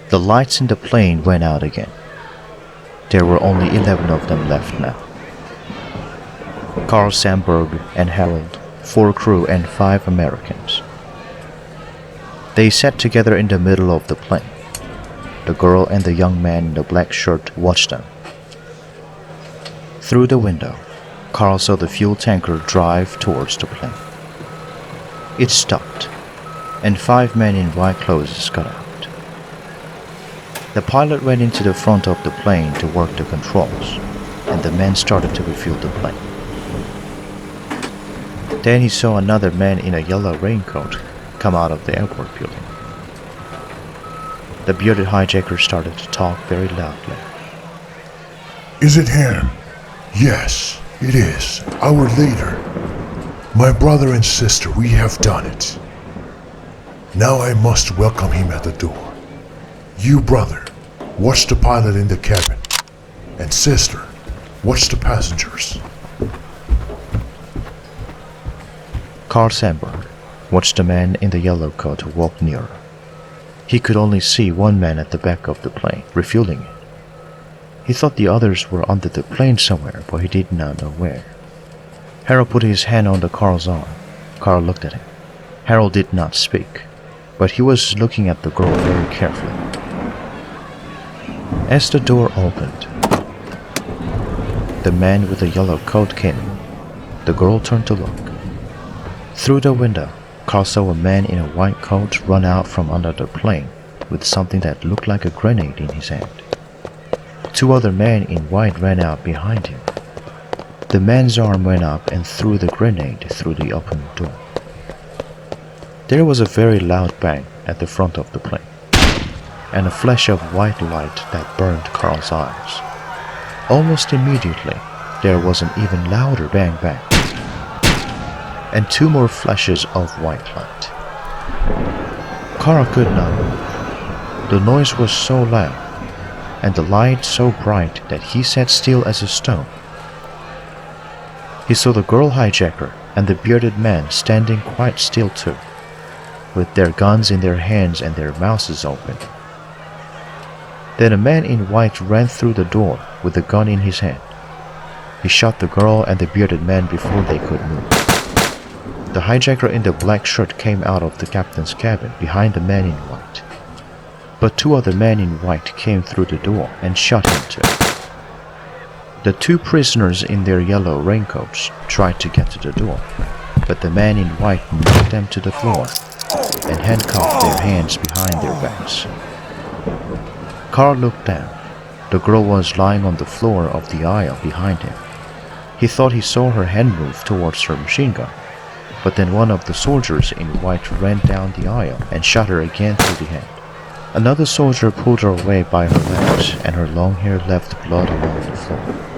The lights in the plane went out again. There were only 11 of them left now. Carl Sandburg and Harold, 4 crew and 5 Americans. They sat together in the middle of the plane. The girl and the young man in the black shirt watched them. Through the window, Carl saw the fuel tanker drive towards the plane. It stopped, and 5 men in white clothes got out. The pilot went into the front of the plane to work the controls, and the men started to refuel the plane. Then he saw another man in a yellow raincoat come out of the airport building. The bearded hijacker started to talk very loudly. Is it him? Yes, it is. Our leader. My brother and sister, we have done it. Now I must welcome him at the door. You, brother, watch the pilot in the cabin. And sister, watch the passengers. Carl Sandburg watched the man in the yellow coat walk nearer. He could only see one man at the back of the plane, refueling it. He thought the others were under the plane somewhere, but he did not know where. Harold put his hand on Carl's arm. Carl looked at him. Harold did not speak, but he was looking at the girl very carefully. As the door opened, the man with the yellow coat came in. The girl turned to look. Through the window, Carl saw a man in a white coat run out from under the plane with something that looked like a grenade in his hand. 2 other men in white ran out behind him. The man's arm went up and threw the grenade through the open door. There was a very loud bang at the front of the plane, and a flash of white light that burned Carl's eyes. Almost immediately, there was an even louder bang bang, and 2 more flashes of white light. Carl could not move. The noise was so loud, and the light so bright that he sat still as a stone. He saw the girl hijacker and the bearded man standing quite still too, with their guns in their hands and their mouths open. Then a man in white ran through the door with a gun in his hand. He shot the girl and the bearded man before they could move. The hijacker in the black shirt came out of the captain's cabin behind the man in white. But 2 other men in white came through the door and shot him too. The 2 prisoners in their yellow raincoats tried to get to the door, but the man in white knocked them to the floor and handcuffed their hands behind their backs. Carl looked down. The girl was lying on the floor of the aisle behind him. He thought he saw her hand move towards her machine gun, but then one of the soldiers in white ran down the aisle and shot her again through the hand. Another soldier pulled her away by her legs, and her long hair left blood along the floor.